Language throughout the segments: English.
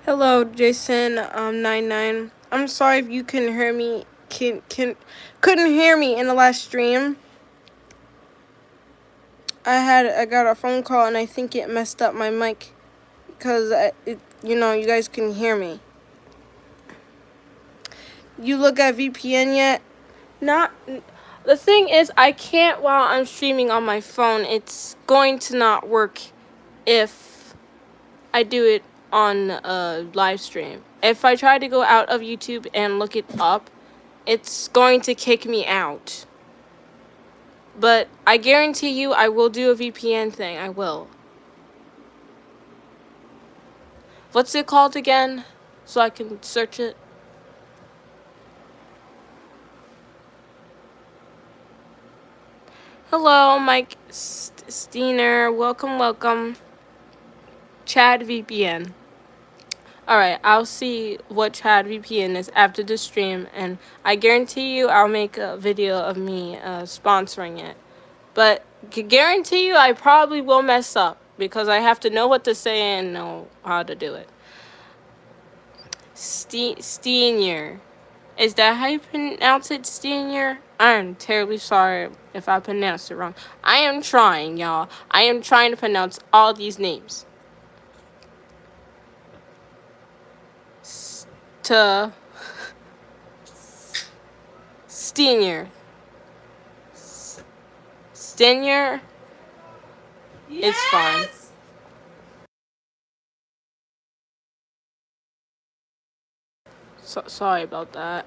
Hello, Jason. 99. I'm sorry if you couldn't hear me. Couldn't hear me in the last stream. I got a phone call and I think it messed up my mic because you guys couldn't hear me. You look at VPN yet? Not. The thing is, I can't while I'm streaming on my phone. It's going to not work if I do it on a live stream. If I try to go out of YouTube and look it up, it's going to kick me out. But I guarantee you I will do a VPN thing. I will. What's it called again? So I can search it. Hello, Mike Steiner. Welcome. Chad VPN. Alright, I'll see what Chad VPN is after the stream, and I guarantee you I'll make a video of me sponsoring it. But guarantee you I probably will mess up, because I have to know what to say and know how to do it. Steiner. Is that how you pronounce it, Steiner? I'm terribly sorry if I pronounced it wrong. I am trying, y'all. I am trying to pronounce all these names. Steiner. Steiner? Yes! It's fine. Sorry about that.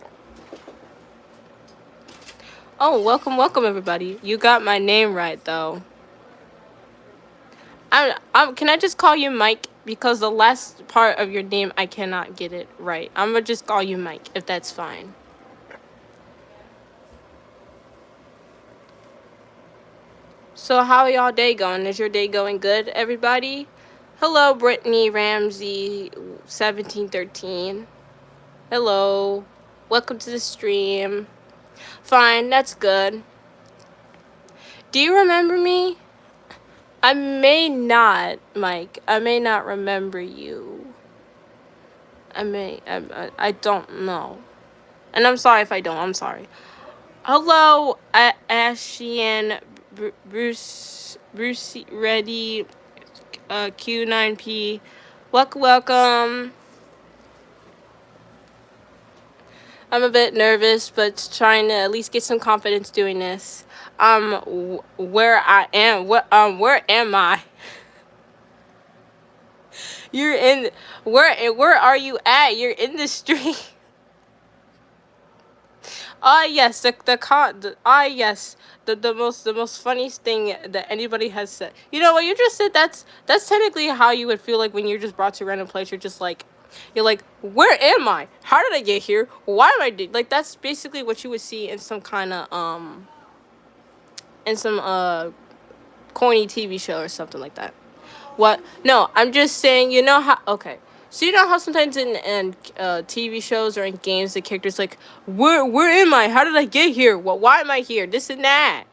Oh, welcome everybody. You got my name right though. Can I just call you Mike? Because the last part of your name I cannot get it right. I'm gonna just call you Mike if that's fine. So how y'all day going? Is your day going good, everybody? Hello, Brittany Ramsey 1713. Hello. Welcome to the stream. Fine, that's good. Do you remember me? I may not, Mike. I may not remember you. I don't know. And I'm sorry if I don't. I'm sorry. Hello, Ashian, Bruce Reddy, Q9P. Welcome. I'm a bit nervous, but trying to at least get some confidence doing this. Where am I? You're in, where are you at? You're in the street. Yes, the most funniest thing that anybody has said. You know what you just said? That's technically how you would feel like when you're just brought to a random place. You're like, where am I? How did I get here? Why am I like? That's basically what you would see in some kind of in some corny TV show or something like that. What? No, I'm just saying. You know how? Okay. So you know how sometimes in TV shows or in games the characters like, where am I? How did I get here? Why am I here? This and that.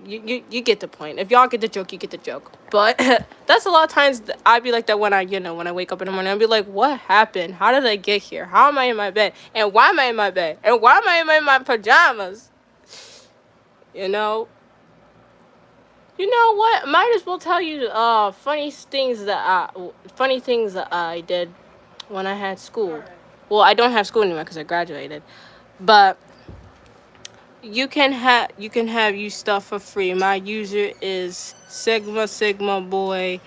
You get the point. If y'all get the joke, you get the joke. But that's a lot of times I'd be like that when I wake up in the morning. I'd be like, what happened? How did I get here? How am I in my bed? And why am I in my bed? And why am I in my pajamas? You know? You know what? Might as well tell you funny things that I did when I had school. Well, I don't have school anymore because I graduated. But you can have you stuff for free. My user is Sigma Boy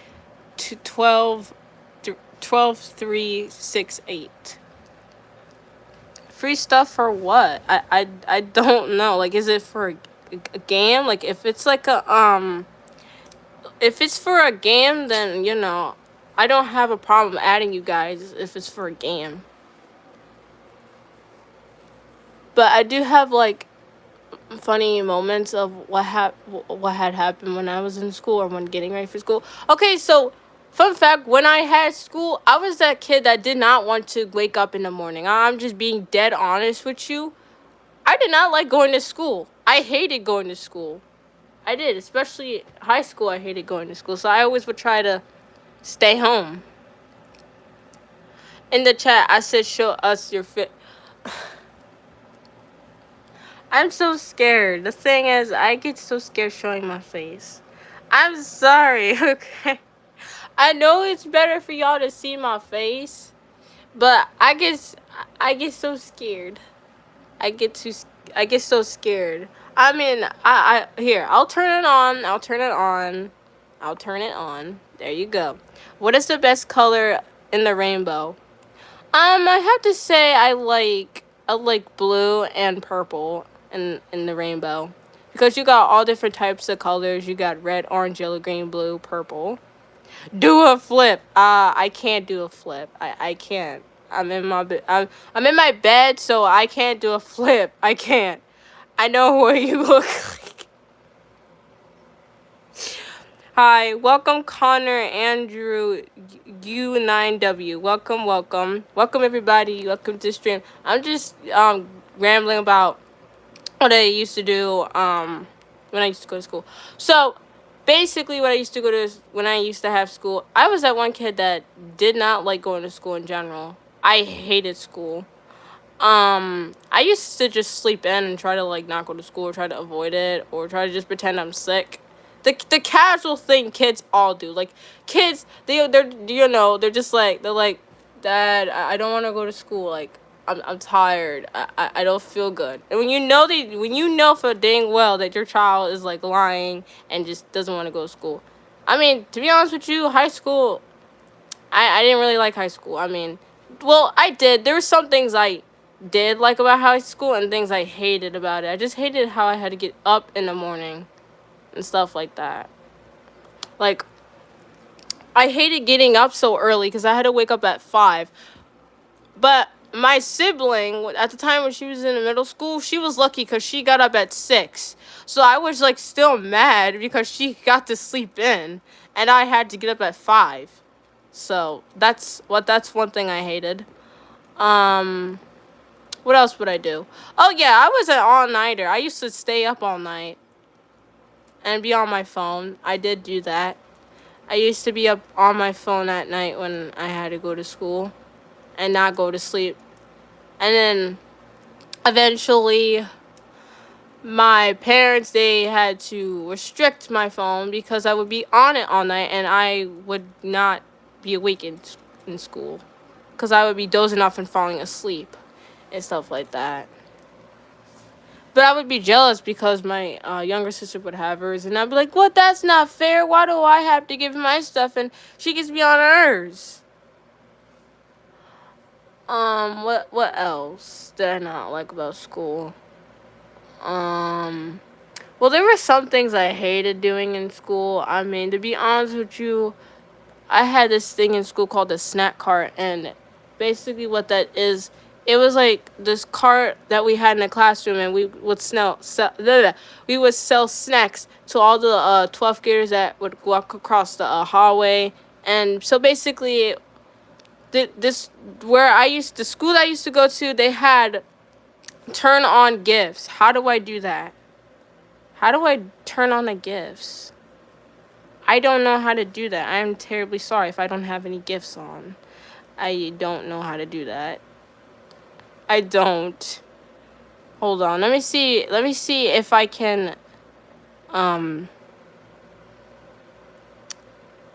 12368. Free stuff for what? I don't know. Like, is it for a game? Like, if it's like a if it's for a game, then I don't have a problem adding you guys if it's for a game. But I do have like funny moments of what had happened when I was in school or when getting ready for school. Okay, so fun fact, when I had school, I was that kid that did not want to wake up in the morning. I'm just being dead honest with you. I did not like going to school. I hated going to school. I did, especially high school. I hated going to school, so I always would try to stay home. In the chat, I said show us your fit. I'm so scared. The thing is, I get so scared showing my face. I'm sorry, okay? I know it's better for y'all to see my face, but I get so scared. I get too I get so scared. I mean, I here, I'll turn it on. I'll turn it on. I'll turn it on. There you go. What is the best color in the rainbow? I have to say I like blue and purple in the rainbow. Because you got all different types of colors. You got red, orange, yellow, green, blue, purple. Do a flip. I can't do a flip. I can't. I'm in my bed, so I can't do a flip. I can't. I know what you look like. Hi, welcome Connor, Andrew, U9W. Welcome everybody. Welcome to the stream. I'm just rambling about what I used to do when I used to go to school. So basically what I used to go to when I used to have school, I was that one kid that did not like going to school in general. I hated school. I used to just sleep in and try to like not go to school or try to avoid it or try to just pretend I'm sick. The casual thing kids all do. Like kids, they're just like they're like, Dad, I don't want to go to school. Like I'm tired. I don't feel good. And when you know for dang well that your child is like lying and just doesn't want to go to school. I mean, to be honest with you, high school, I didn't really like high school. I mean, well, I did. There were some things I did like about high school and things I hated about it. I just hated how I had to get up in the morning and stuff like that. Like, I hated getting up so early because I had to wake up at 5. But my sibling, at the time when she was in the middle school, she was lucky because she got up at 6. So I was like still mad because she got to sleep in and I had to get up at 5. So that's one thing I hated. What else would I do? Oh yeah, I was an all-nighter. I used to stay up all night and be on my phone. I did do that. I used to be up on my phone at night when I had to go to school and not go to sleep. And then eventually my parents, they had to restrict my phone because I would be on it all night and I would not be awake in school because I would be dozing off and falling asleep and stuff like that. But I would be jealous because my younger sister would have hers, and I'd be like, "What? That's not fair. Why do I have to give my stuff and she gets to be on hers?" What else did I not like about school? Well, there were some things I hated doing in school. I mean, to be honest with you, I had this thing in school called the snack cart, and basically what that is, it was like this cart that we had in the classroom, and we would we would sell snacks to all the 12th graders that would walk across the hallway. And so basically, this where the school that I used to go to, they had turn on gifts. How do I do that? How do I turn on the gifts? I don't know how to do that. I'm terribly sorry if I don't have any gifts on. I don't know how to do that. I don't. Hold on. Let me see. Let me see if I can.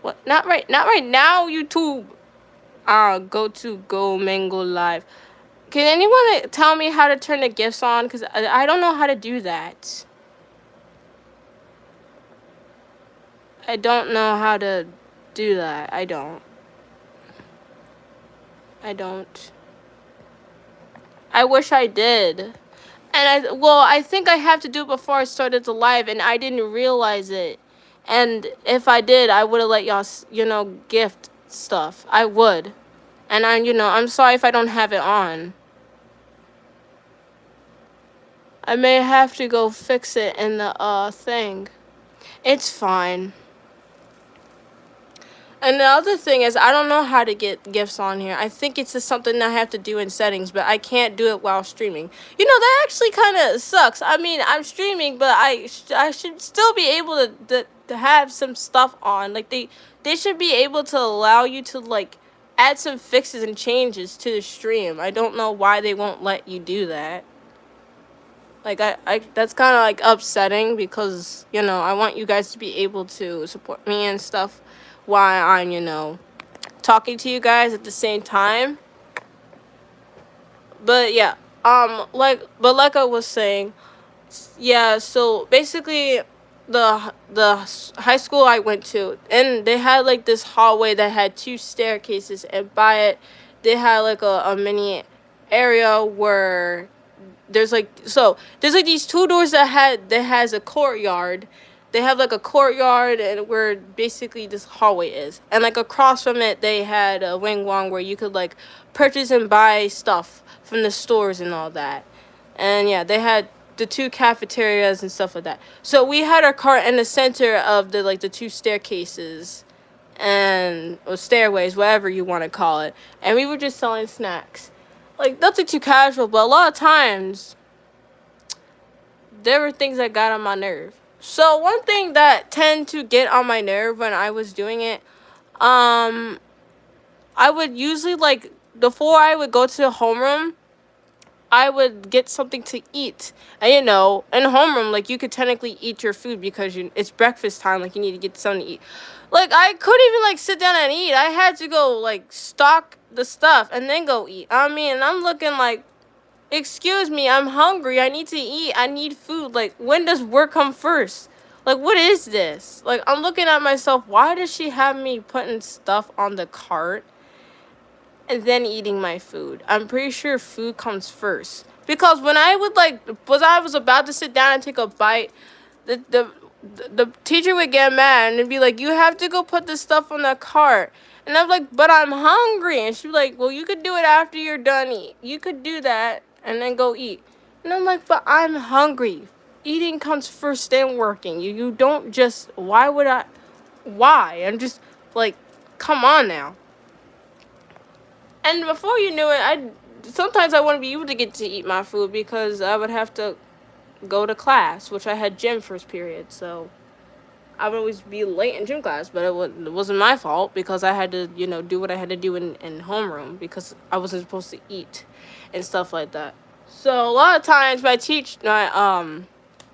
What? Not right. Not right now. YouTube. Go Mango Live. Can anyone tell me how to turn the gifts on? Because I don't know how to do that. I don't know how to do that. I don't. I wish I did. And I think I have to do it before I started the live, and I didn't realize it. And if I did, I would have let y'all, gift stuff. I would. And I'm sorry if I don't have it on. I may have to go fix it in the thing. It's fine. And the other thing is, I don't know how to get gifts on here. I think it's just something I have to do in settings, but I can't do it while streaming. That actually kind of sucks. I mean, I'm streaming, but I should still be able to have some stuff on. Like, they should be able to allow you to, like, add some fixes and changes to the stream. I don't know why they won't let you do that. Like I that's kind of like upsetting because I want you guys to be able to support me and stuff while I'm talking to you guys at the same time. But yeah, like I was saying, yeah. So basically, the high school I went to, and they had like this hallway that had two staircases, and by it, they had like a mini area where there's like these two doors that has a courtyard. They have like a courtyard and where basically this hallway is, and like across from it they had a wing wong where you could like purchase and buy stuff from the stores and all that. And yeah, they had the two cafeterias and stuff like that. So we had our cart in the center of the two staircases and or stairways, whatever you want to call it, and we were just selling snacks. Like nothing too casual, but a lot of times there were things that got on my nerve. So one thing that tend to get on my nerve when I was doing it, um, I would usually like before I would go to the homeroom, I would get something to eat. And in homeroom, like you could technically eat your food because it's breakfast time. Like you need to get something to eat. Like I couldn't even like sit down and eat. I had to go like stock the stuff and then go eat. I mean, I'm looking like, excuse me, I'm hungry. I need to eat. I need food. Like when does work come first? Like what is this? Like I'm looking at myself. Why does she have me putting stuff on the cart and then eating my food? I'm pretty sure food comes first. Because when I would I was about to sit down and take a bite, the the the teacher would get mad and be like, "You have to go put this stuff on the cart." And I'm like, "But I'm hungry." And she'd be like, "Well, you could do it after you're done eat. You could do that and then go eat." And I'm like, "But I'm hungry. Eating comes first, then working. You don't just. Why would I? Why? I'm just like, come on now." And before you knew it, sometimes I wouldn't be able to get to eat my food because I would have to go to class, which I had gym first period, so I would always be late in gym class. But it wasn't my fault because I had to do what I had to do in homeroom because I wasn't supposed to eat and stuff like that. So a lot of times a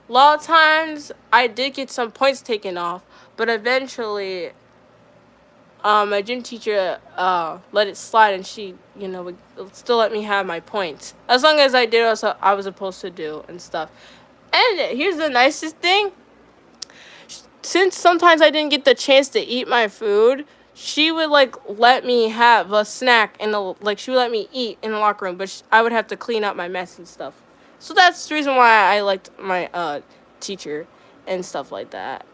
lot of times I did get some points taken off, but eventually my gym teacher let it slide, and she would still let me have my points as long as I did what I was supposed to do and stuff. And here's the nicest thing: since sometimes I didn't get the chance to eat my food, she would like let me have a snack in the like she would let me eat in the locker room, but I would have to clean up my mess and stuff. So that's the reason why I liked my teacher and stuff like that.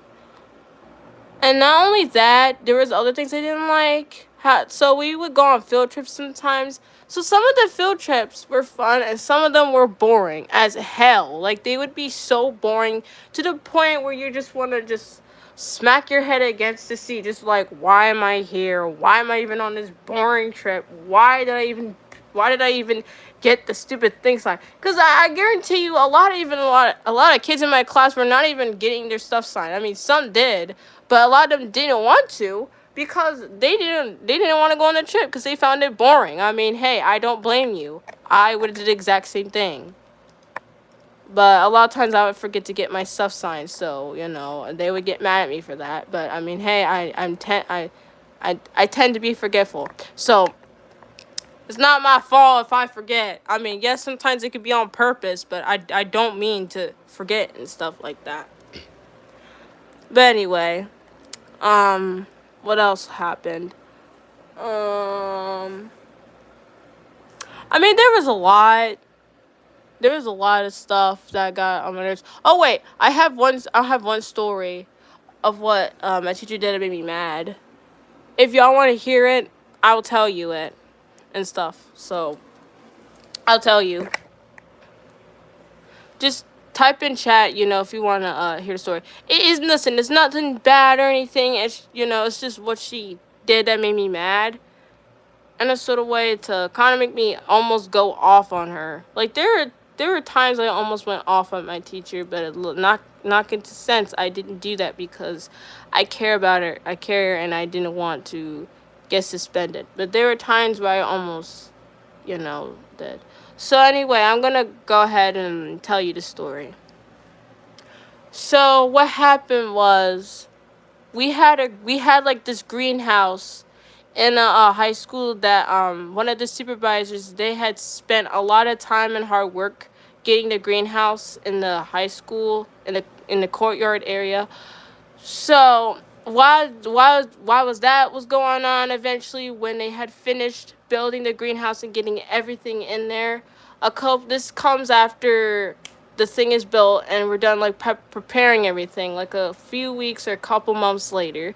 And not only that, there was other things I didn't like. So we would go on field trips sometimes. So some of the field trips were fun, and some of them were boring as hell. Like they would be so boring to the point where you just want to just smack your head against the seat, just like, why am I here? Why am I even on this boring trip? Why did I even get the stupid things signed? Because I guarantee you, a lot of kids in my class were not even getting their stuff signed. I mean, some did, but a lot of them didn't want to because they didn't want to go on the trip because they found it boring. I mean, hey, I don't blame you. I would have did the exact same thing. But a lot of times I would forget to get my stuff signed, so they would get mad at me for that. But I mean, hey, I tend to be forgetful, so it's not my fault if I forget. I mean, yes, sometimes it could be on purpose, but I don't mean to forget and stuff like that. But anyway, what else happened? I mean, there was a lot. There was a lot of stuff that got on my nerves. Oh wait, I have one story of what my teacher did that made me mad. If y'all want to hear it, I'll tell you it and stuff. So I'll tell you. Just type in chat, if you want to hear the story. It is, listen, it's nothing bad or anything. It's it's just what she did that made me mad. And a sort of way to kind of make me almost go off on her. Like there were times I almost went off on my teacher, but not into sense. I didn't do that because I care about her. I care, and I didn't want to get suspended. But there were times where I almost, did. So anyway, I'm gonna go ahead and tell you the story. So what happened was we had like this greenhouse in a high school that one of the supervisors, they had spent a lot of time and hard work getting the greenhouse in the high school in the courtyard area. So while was that was going on, eventually when they had finished building the greenhouse and getting everything in there, a couple this comes after the thing is built and we're done like preparing everything, like a few weeks or a couple months later.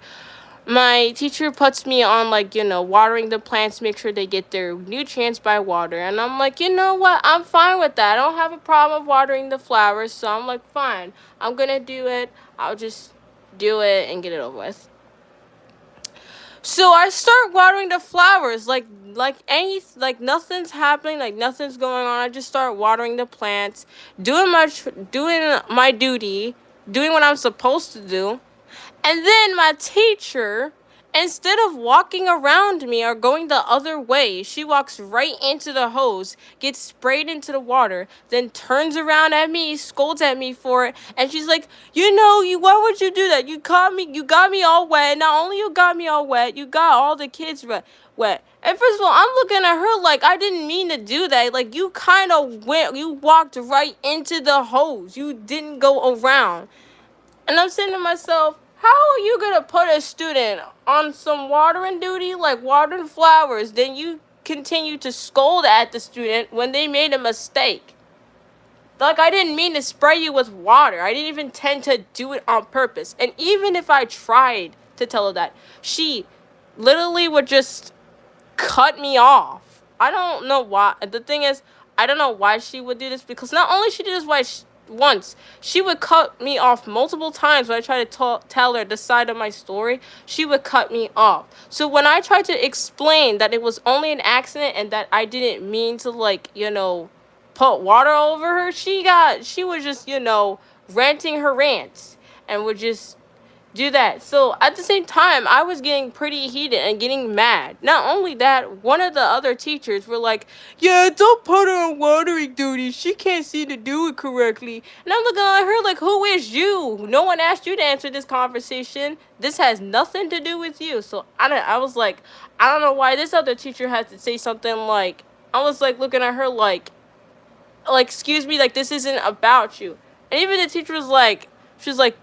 My teacher puts me on, like, watering the plants, make sure they get their nutrients by water. And I'm like, you know what? I'm fine with that. I don't have a problem with watering the flowers. So I'm like, fine. I'm going to do it. I'll just do it and get it over with. So I start watering the flowers like nothing's happening, like nothing's going on. I just start watering the plants, doing my duty, doing what I'm supposed to do. And then my teacher, instead of walking around me or going the other way, she walks right into the hose, gets sprayed into the water, then turns around at me, scolds at me for it, and she's like, why would you do that? You got me all wet. Not only you got me all wet, you got all the kids wet. And first of all, I'm looking at her like I didn't mean to do that. Like you walked right into the hose. You didn't go around. And I'm saying to myself, how are you gonna put a student on some watering duty, like watering flowers, then you continue to scold at the student when they made a mistake? Like, I didn't mean to spray you with water. I didn't even intend to do it on purpose. And even if I tried to tell her that, she literally would just cut me off. I don't know why. The thing is, I don't know why she would do this, because not only she did this once, she would cut me off multiple times when I tried to tell her the side of my story. She would cut me off. So when I tried to explain that it was only an accident and that I didn't mean to, like, put water over her, she was just, ranting her rants and would just do that. So at the same time, I was getting pretty heated and getting mad. Not only that, one of the other teachers were like, yeah, don't put her on watering duty. She can't seem to do it correctly. And I'm looking at her like, who is you? No one asked you to answer this conversation. This has nothing to do with you. So I was like, I don't know why this other teacher had to say something like, I was like looking at her like, excuse me, like, this isn't about you. And even the teacher was like, she's like,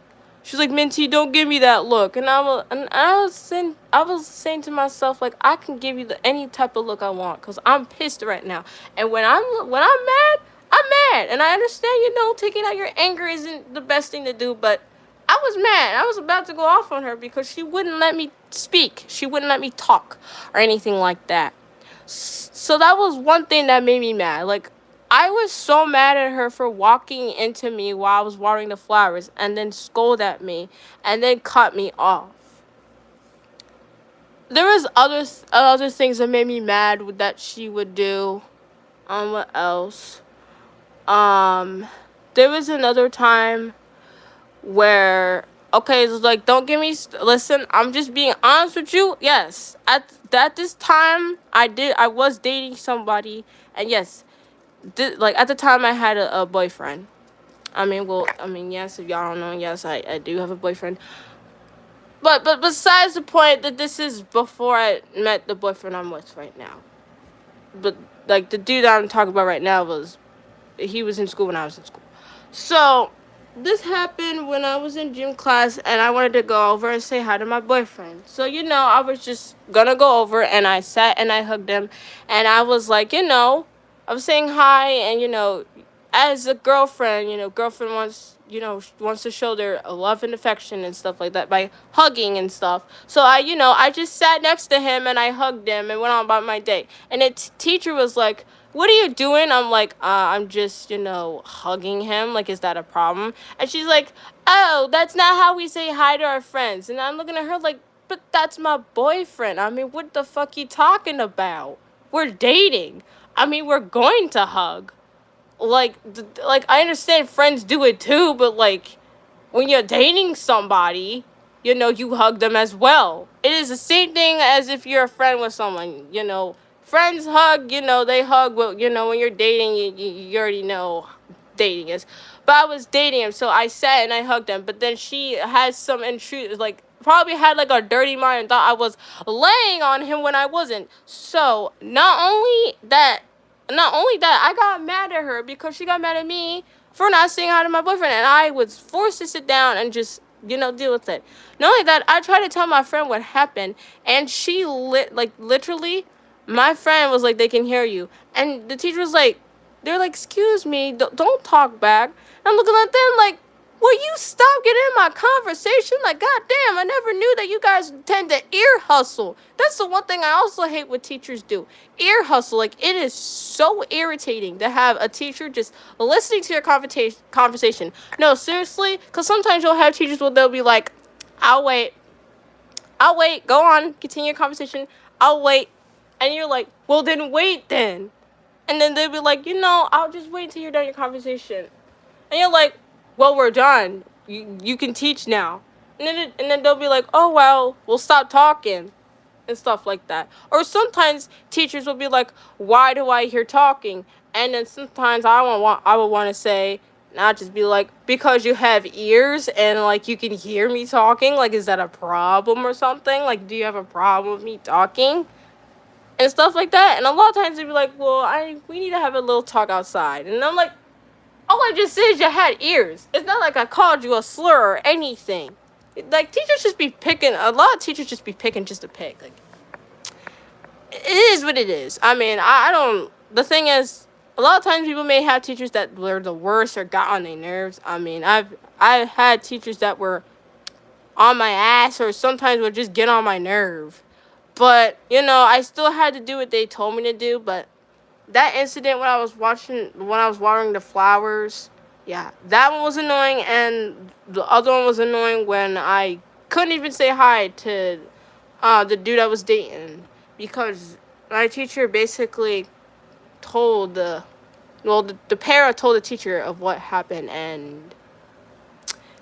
Minty, don't give me that look. And I was saying to myself, like, I can give you any type of look I want, because I'm pissed right now. And when I'm mad, I'm mad. And I understand, taking out your anger isn't the best thing to do, but I was mad. I was about to go off on her because she wouldn't let me speak. She wouldn't let me talk or anything like that. So that was one thing that made me mad. Like, I was so mad at her for walking into me while I was watering the flowers and then scold at me and then cut me off. There was other things that made me mad that she would do. What else? Um, there was another time where, okay, it's like, don't give me listen, I'm just being honest with you. Yes, at this time, I was dating somebody, and yes, like, at the time I had a boyfriend. Yes, if y'all don't know, yes, I do have a boyfriend. But besides the point, that this is before I met the boyfriend I'm with right now. But, like, the dude that I'm talking about right now he was in school when I was in school. So this happened when I was in gym class, and I wanted to go over and say hi to my boyfriend. So, I was just gonna go over, and I sat and I hugged him, and I was like, I was saying hi, and, as a girlfriend, girlfriend wants to show their love and affection and stuff like that by hugging and stuff. So I just sat next to him and I hugged him and went on about my day. And the teacher was like, what are you doing? I'm like, I'm just, hugging him. Like, is that a problem? And she's like, oh, that's not how we say hi to our friends. And I'm looking at her like, but that's my boyfriend. I mean, what the fuck you talking about? We're dating. I mean, we're going to hug. Like, I understand friends do it too, but, like, when you're dating somebody, you hug them as well. It is the same thing as if you're a friend with someone. Friends hug. They hug. Well, when you're dating, you already know dating is. But I was dating him, so I sat and I hugged him. But then she had some intrude, like probably had like a dirty mind and thought I was laying on him when I wasn't. So not only that, I got mad at her because she got mad at me for not saying hi to my boyfriend, and I was forced to sit down and just deal with it. Not only that, I tried to tell my friend what happened, and she literally, my friend was like, "They can hear you," and the teacher was like, they're like, "Excuse me, don't talk back." I'm looking at them like, will you stop getting in my conversation? Like, goddamn, I never knew that you guys tend to ear hustle. That's the one thing I also hate what teachers do. Ear hustle. Like, it is so irritating to have a teacher just listening to your conversation. No, seriously, because sometimes you'll have teachers where they'll be like, I'll wait. I'll wait. Go on. Continue your conversation. I'll wait. And you're like, well, then wait then. And then they'll be like, I'll just wait until you're done your conversation. And you're like, well, we're done. You can teach now. And then they'll be like, oh, well, we'll stop talking and stuff like that. Or sometimes teachers will be like, why do I hear talking? And then sometimes I would want to say, not just be like, because you have ears and like you can hear me talking. Like, is that a problem or something? Like, do you have a problem with me talking? And stuff like that. And a lot of times they'd be like, well, we need to have a little talk outside. And I'm like, all I just said is you had ears. It's not like I called you a slur or anything. Like, teachers just be picking. A lot of teachers just be picking just to pick. Like, it is what it is. I mean, I don't. The thing is, a lot of times people may have teachers that were the worst or got on their nerves. I mean, I had teachers that were on my ass or sometimes would just get on my nerve. But I still had to do what they told me to do. But that incident when I was watering the flowers, yeah, that one was annoying, and the other one was annoying when I couldn't even say hi to the dude I was dating because my teacher basically told the parent told the teacher of what happened, and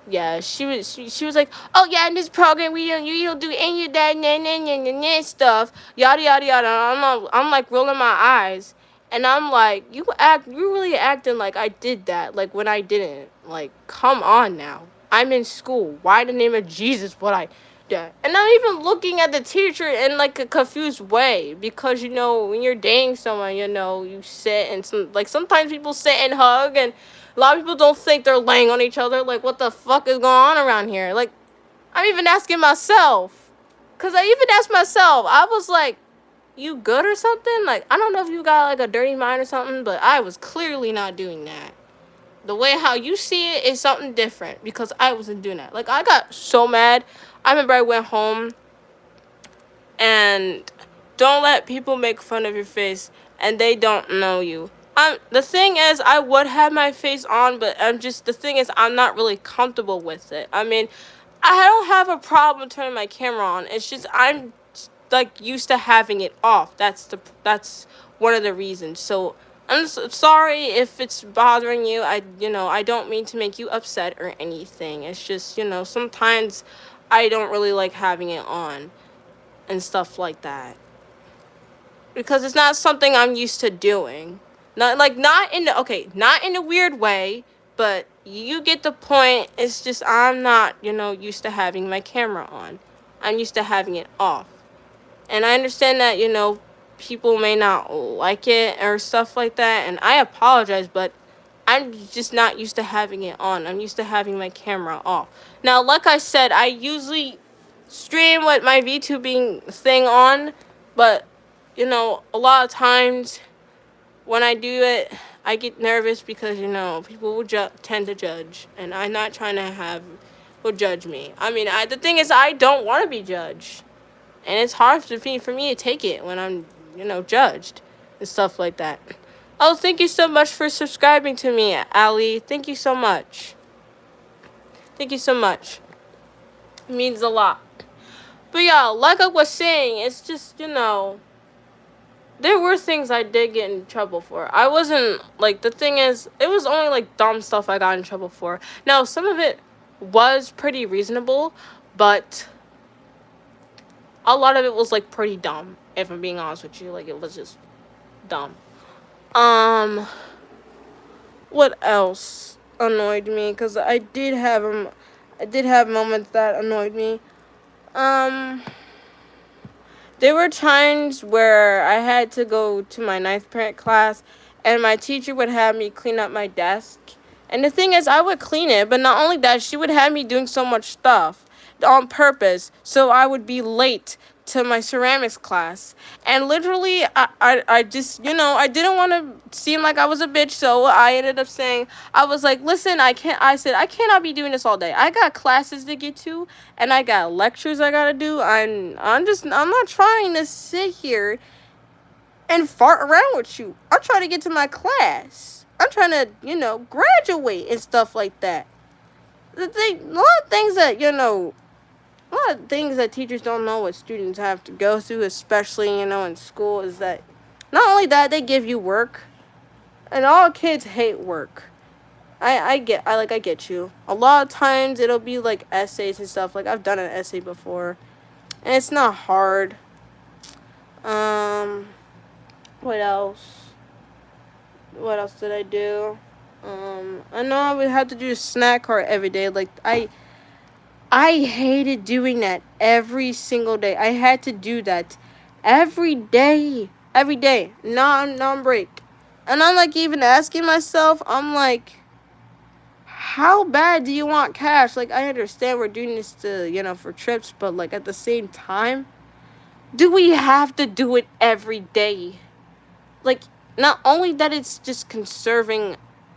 yeah, she was like, oh yeah, in this program you don't do any of that stuff, yada yada yada. I'm like rolling my eyes, and I'm like, you really acting like I did that, like when I didn't. Like, come on now, I'm in school. Why in the name of Jesus would I? Yeah, and I'm even looking at the teacher in like a confused way because when you're dating someone, you sit and sometimes people sit and hug, and a lot of people don't think they're laying on each other. Like, what the fuck is going on around here? Like, I'm even asking myself. Because I even asked myself. I was like, you good or something? Like, I don't know if you got, like, a dirty mind or something, but I was clearly not doing that. The way how you see it is something different because I wasn't doing that. Like, I got so mad. I remember I went home and don't let people make fun of your face and they don't know you. The thing is, I would have my face on, but the thing is, I'm not really comfortable with it. I mean, I don't have a problem turning my camera on. It's just, I'm like used to having it off. That's one of the reasons. So I'm sorry if it's bothering you. I don't mean to make you upset or anything. It's just, sometimes I don't really like having it on and stuff like that because it's not something I'm used to doing. Not in a weird way, but you get the point. It's just I'm not, used to having my camera on. I'm used to having it off. And I understand that, people may not like it or stuff like that, and I apologize, but I'm just not used to having it on. I'm used to having my camera off. Now, like I said, I usually stream with my VTubing thing on, but a lot of times when I do it, I get nervous because people will tend to judge, and I'm not trying to have will judge me. I mean, the thing is, I don't want to be judged, and it's hard for me to take it when I'm judged and stuff like that. Oh, thank you so much for subscribing to me, Ali. Thank you so much. Thank you so much. It means a lot. But yeah, like I was saying, it's just there were things I did get in trouble for. I wasn't, the thing is, it was only, dumb stuff I got in trouble for. Now, some of it was pretty reasonable, but a lot of it was like pretty dumb. If I'm being honest with you, like it was just dumb. Um, what else annoyed me? Cause I did have moments that annoyed me. Um, there were times where I had to go to my ninth parent class, and my teacher would have me clean up my desk. And the thing is, I would clean it, but not only that, she would have me doing so much stuff on purpose, so I would be late to my ceramics class. And literally, I just, I didn't want to seem like I was a bitch, so I ended up saying, I was like, listen, I said, I cannot be doing this all day. I got classes to get to, and I got lectures I gotta do. I'm not trying to sit here and fart around with you. I'm trying to get to my class. I'm trying to, graduate and stuff like that. A lot of things that, a lot of things that teachers don't know what students have to go through, especially, in school, is that not only that, they give you work, and all kids hate work. I get you. A lot of times it'll be like essays and stuff. Like I've done an essay before, and it's not hard. Um, what else? What else did I do? I know I would have to do a snack cart every day. Like I hated doing that every single day. I had to do that every day. Every day. Non break. And I'm like even asking myself, I'm like, how bad do you want cash? Like I understand we're doing this to, for trips, but like at the same time, do we have to do it every day? Like not only that it's just conserving,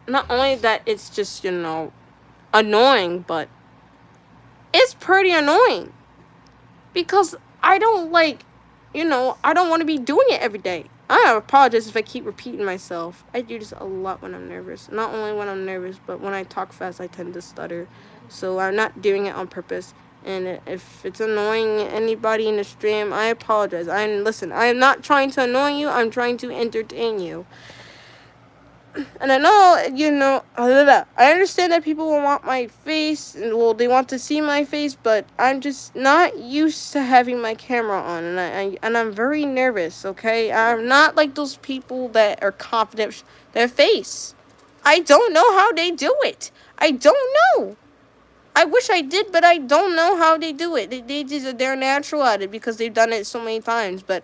not only that it's just, annoying, but it's pretty annoying because I don't I don't want to be doing it every day. I apologize if I keep repeating myself. I do this a lot when I'm nervous. Not only when I'm nervous, but when I talk fast, I tend to stutter. So I'm not doing it on purpose. And if it's annoying anybody in the stream, I apologize. Listen, I am not trying to annoy you. I'm trying to entertain you. And I know, I understand that people will want my face, and well, they want to see my face, but I'm just not used to having my camera on, and I'm very nervous. Okay, I'm not like those people that are confident with their face. I don't know how they do it. I don't know. I wish I did, but I don't know how they do it. They're natural at it because they've done it so many times. But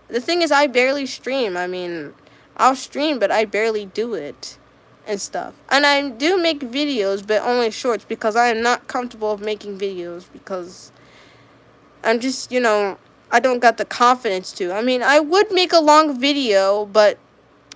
the thing is, I barely stream. I mean, I'll stream, but I barely do it and stuff. And I do make videos, but only shorts because I am not comfortable of making videos because I'm just, I don't got the confidence to. I mean, I would make a long video, but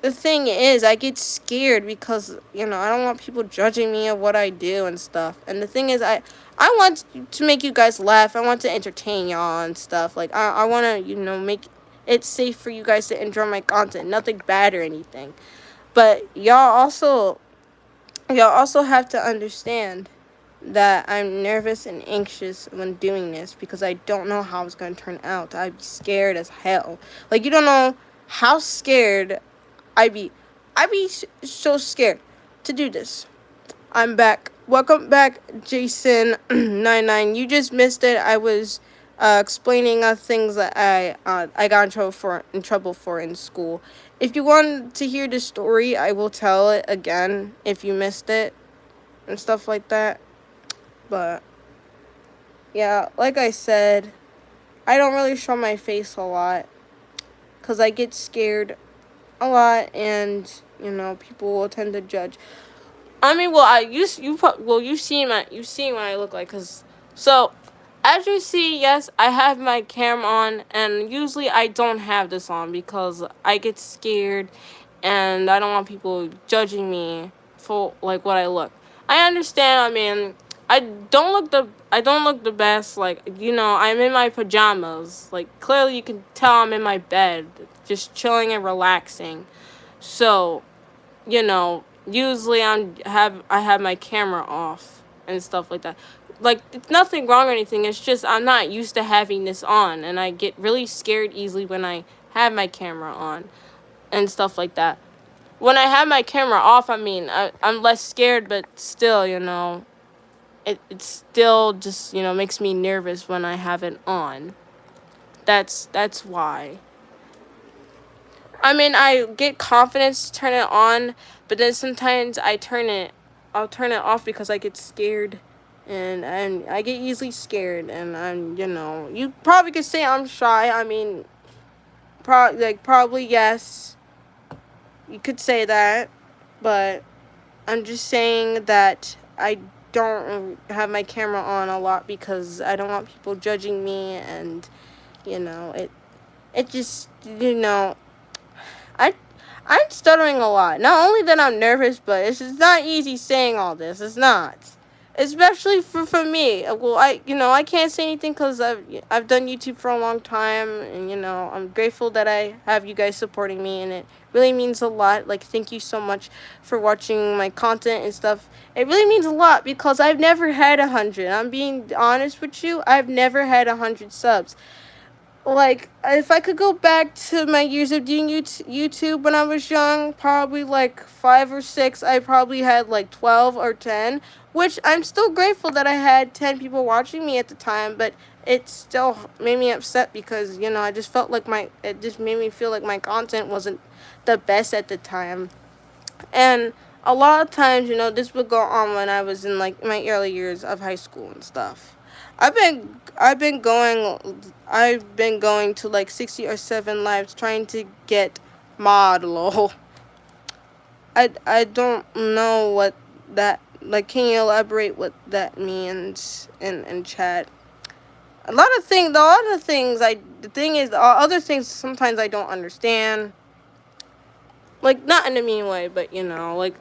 the thing is, I get scared because, I don't want people judging me of what I do and stuff. And the thing is, I want to make you guys laugh. I want to entertain y'all and stuff. Like, I want to, make it safe for you guys to enjoy my content. Nothing bad or anything. But y'all also have to understand that I'm nervous and anxious when doing this because I don't know how it's going to turn out. I'd be scared as hell. Like, you don't know how scared I'd be so scared to do this. I'm back. Welcome back, Jason99. You just missed it. I was explaining things that I got in trouble for in school. If you want to hear the story, I will tell it again if you missed it and stuff like that. But yeah, like I said, I don't really show my face a lot because I get scared a lot, and people will tend to judge. I mean, well, you've seen what I look like, so as you see, yes, I have my camera on, and usually I don't have this on because I get scared, and I don't want people judging me for like what I look. I understand. I mean, I don't look the best. Like, I'm in my pajamas. Like, clearly you can tell I'm in my bed, just chilling and relaxing. So, usually I have my camera off and stuff like that. Like, it's nothing wrong or anything. It's just I'm not used to having this on, and I get really scared easily when I have my camera on and stuff like that. When I have my camera off, I mean, I'm less scared, but still, it still just, makes me nervous when I have it on. That's why. I mean, I get confidence to turn it on, but then sometimes I'll turn it off because I get scared. And I get easily scared, and you probably could say I'm shy. I mean, probably yes, you could say that, but I'm just saying that I don't have my camera on a lot because I don't want people judging me, and it just I I'm stuttering a lot. Not only that I'm nervous, but it's not easy saying all this. It's not. Especially for me. Well, I can't say anything because I've done YouTube for a long time, and I'm grateful that I have you guys supporting me, and it really means a lot. Like, thank you so much for watching my content and stuff. It really means a lot because I've never had 100. I'm being honest with you. I've never had 100 subs. Like, if I could go back to my years of doing YouTube when I was young, probably like 5 or 6, I probably had like 12 or 10, which I'm still grateful that I had 10 people watching me at the time, but it still made me upset because, I just felt like it just made me feel like my content wasn't the best at the time. And a lot of times, this would go on when I was in like my early years of high school and stuff. I've been going to like 60 or 70 lives trying to get mod lol. I don't know what that, like, can you elaborate what that means in chat? A lot of things, the thing is, other things sometimes I don't understand. Like, not in a mean way, but like,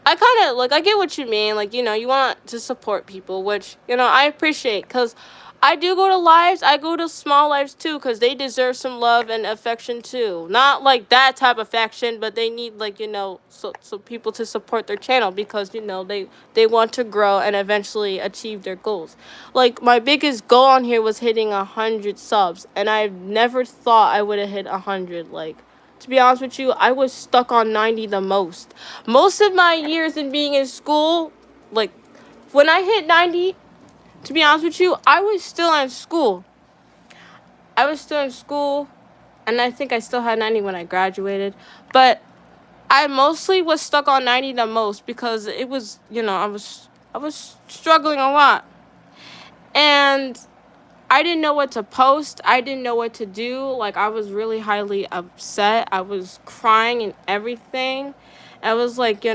I kind of, like, I get what you mean. Like, you want to support people, which, I appreciate. Because I do go to lives. I go to small lives, too, because they deserve some love and affection, too. Not, like, that type of affection, but they need, like, so people to support their channel because, they want to grow and eventually achieve their goals. Like, my biggest goal on here was hitting 100 subs, and I never thought I would have hit 100, like, to be honest with you, I was stuck on 90 the most. Most of my years in being in school, like, when I hit 90, to be honest with you, I was still in school. And I think I still had 90 when I graduated. But I mostly was stuck on 90 the most because it was, I was struggling a lot. And I didn't know what to post. I didn't know what to do. Like, I was really highly upset. I was crying and everything. I was, like,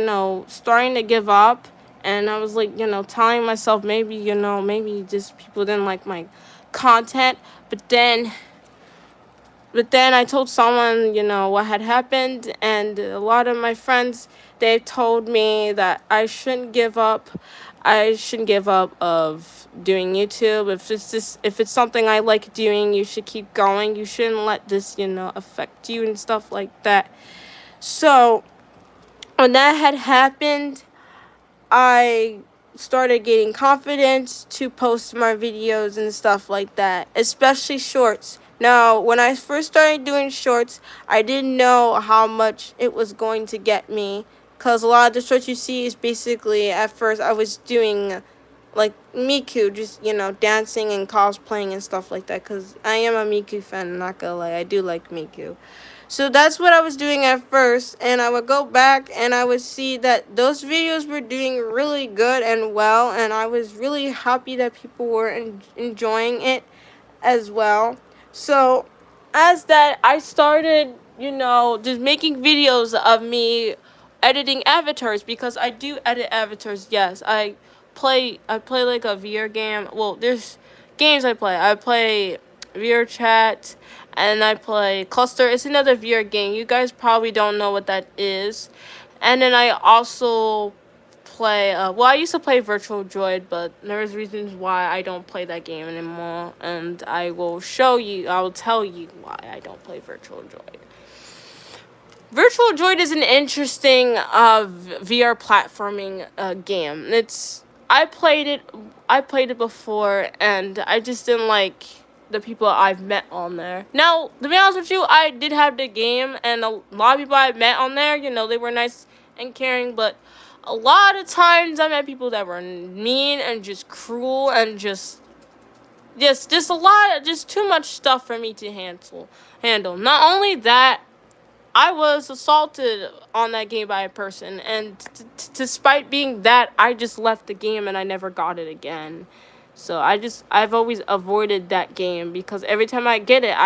starting to give up. And I was, like, telling myself maybe just people didn't like my content. But then I told someone, what had happened. And a lot of my friends, they told me that I shouldn't give up. I shouldn't give up of doing YouTube. If it's something I like doing, you should keep going. You shouldn't let this, affect you and stuff like that. So when that had happened, I started getting confidence to post my videos and stuff like that, especially shorts. Now, when I first started doing shorts, I didn't know how much it was going to get me. Because a lot of the shorts you see is basically, at first, I was doing, like, Miku, just, dancing and cosplaying and stuff like that. Because I am a Miku fan, I'm not gonna lie, I do like Miku. So that's what I was doing at first, and I would go back and I would see that those videos were doing really good and well, and I was really happy that people were enjoying it as well. So as that, I started, just making videos of me editing avatars, because I do edit avatars. Yes, I play like a VR game. Well, there's games I play. I play VR Chat, and I play Cluster. It's another VR game. You guys probably don't know what that is. And then I also play, I used to play Virtual Droid, but there's reasons why I don't play that game anymore, and I will tell you why I don't play Virtual Droid. Virtual Droid is an interesting VR platforming game. I played it before, and I just didn't like the people I've met on there. Now, to be honest with you, I did have the game, and a lot of people I met on there, they were nice and caring, but a lot of times I met people that were mean and just cruel and just a lot, just too much stuff for me to handle. Not only that, I was assaulted on that game by a person, and despite being that, I just left the game and I never got it again. So I've always avoided that game because every time I get it,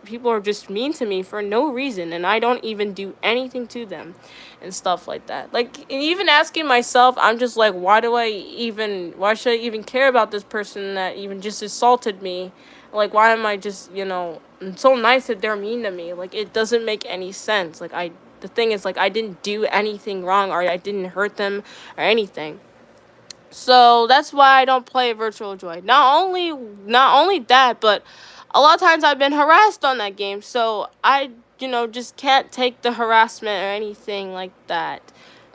people are just mean to me for no reason, and I don't even do anything to them, and stuff like that. Like, even asking myself, I'm just like, why should I even care about this person that even just assaulted me? Like, why am I just, so nice if they're mean to me? Like, it doesn't make any sense. The thing is, like, I didn't do anything wrong, or I didn't hurt them or anything. So that's why I don't play Virtual Joy. Not only that, but a lot of times I've been harassed on that game. So I, just can't take the harassment or anything like that.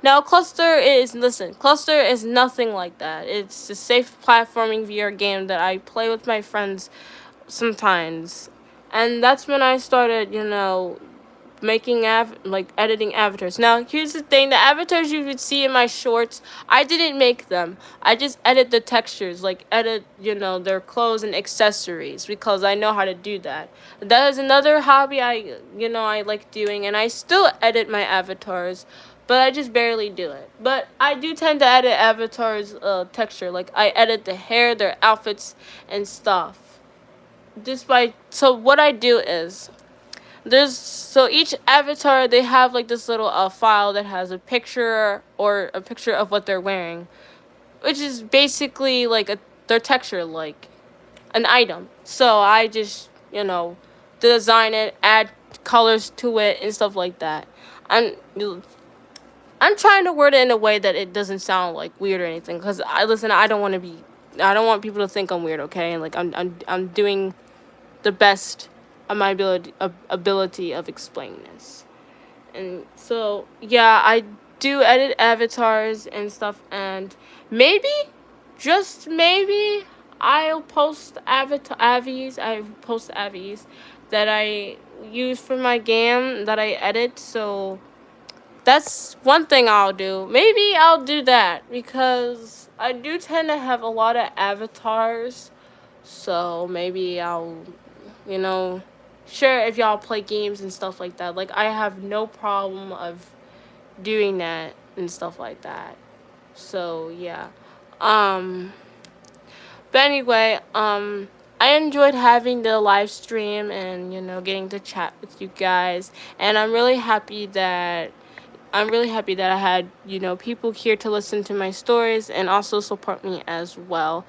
Now, Cluster is nothing like that. It's a safe platforming VR game that I play with my friends sometimes. And that's when I started, making editing avatars. Now, here's the thing: the avatars you would see in my shorts, I didn't make them. I just edit the textures, like edit, their clothes and accessories, because I know how to do that. That is another hobby I like doing, and I still edit my avatars, but I just barely do it. But I do tend to edit avatars texture, like I edit the hair, their outfits and stuff. So what I do is, each avatar, they have like this little file that has a picture of what they're wearing, which is basically like their texture, like an item. So I just, design it, add colors to it and stuff like that. I'm trying to word it in a way that it doesn't sound like weird or anything, because I don't want people to think I'm weird, okay? And like I'm doing the best of my ability of explaining this. And so, yeah, I do edit avatars and stuff, and maybe, just maybe, I'll post avies that I use for my game that I edit. So that's one thing I'll do. Maybe I'll do that, because I do tend to have a lot of avatars. So maybe I'll, you know, share if y'all play games and stuff like that. Like, I have no problem of doing that and stuff like that. So yeah. Um but anyway, I enjoyed having the live stream and, getting to chat with you guys. And I'm really happy that I had, people here to listen to my stories and also support me as well.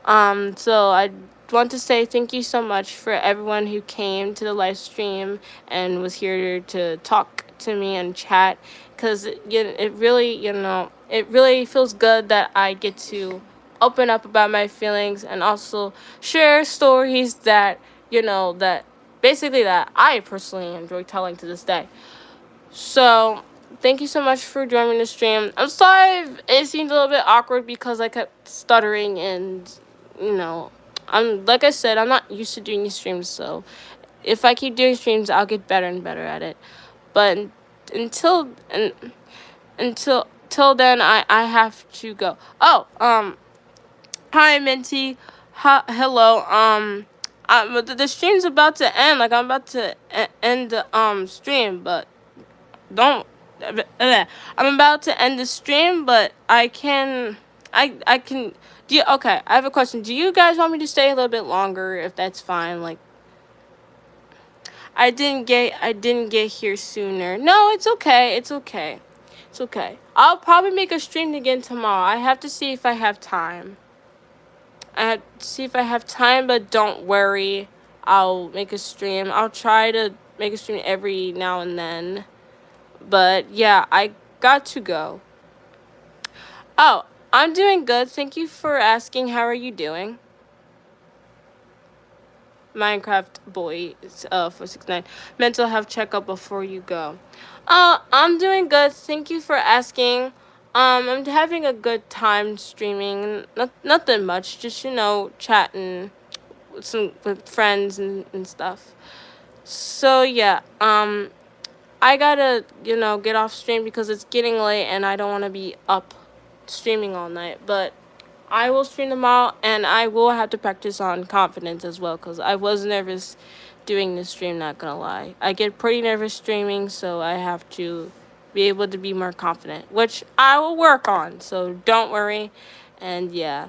So I want to say thank you so much for everyone who came to the live stream and was here to talk to me and chat, because it really feels good that I get to open up about my feelings and also share stories that basically that I personally enjoy telling to this day. So, thank you so much for joining the stream. I'm sorry if it seemed a little bit awkward because I kept stuttering, and, you know, like I said, I'm not used to doing these streams, so if I keep doing streams, I'll get better and better at it. But until and until till then, I have to go. Oh, hi Minty, hello. The stream's about to end. Like, I'm about to end the stream, but don't I'm about to end the stream, but I can okay, I have a question. Do you guys want me to stay a little bit longer, if that's fine? Like, I didn't get here sooner. No, it's okay. It's okay. It's okay. I'll probably make a stream again tomorrow. I have to see if I have time. I have to see if I have time, but don't worry. I'll make a stream. I'll try to make a stream every now and then. But yeah, I got to go. Oh, I'm doing good. Thank you for asking. How are you doing? Minecraft boy 469. Mental health checkup before you go. I'm doing good. Thank you for asking. I'm having a good time streaming. Nothing much. Just, chatting with friends and stuff. So yeah. I gotta, get off stream because it's getting late and I don't want to be up streaming all night. But I will stream tomorrow and I will have to practice on confidence as well because I was nervous doing this stream, not gonna lie. I get pretty nervous streaming, so I have to be able to be more confident, which I will work on. So don't worry. And yeah.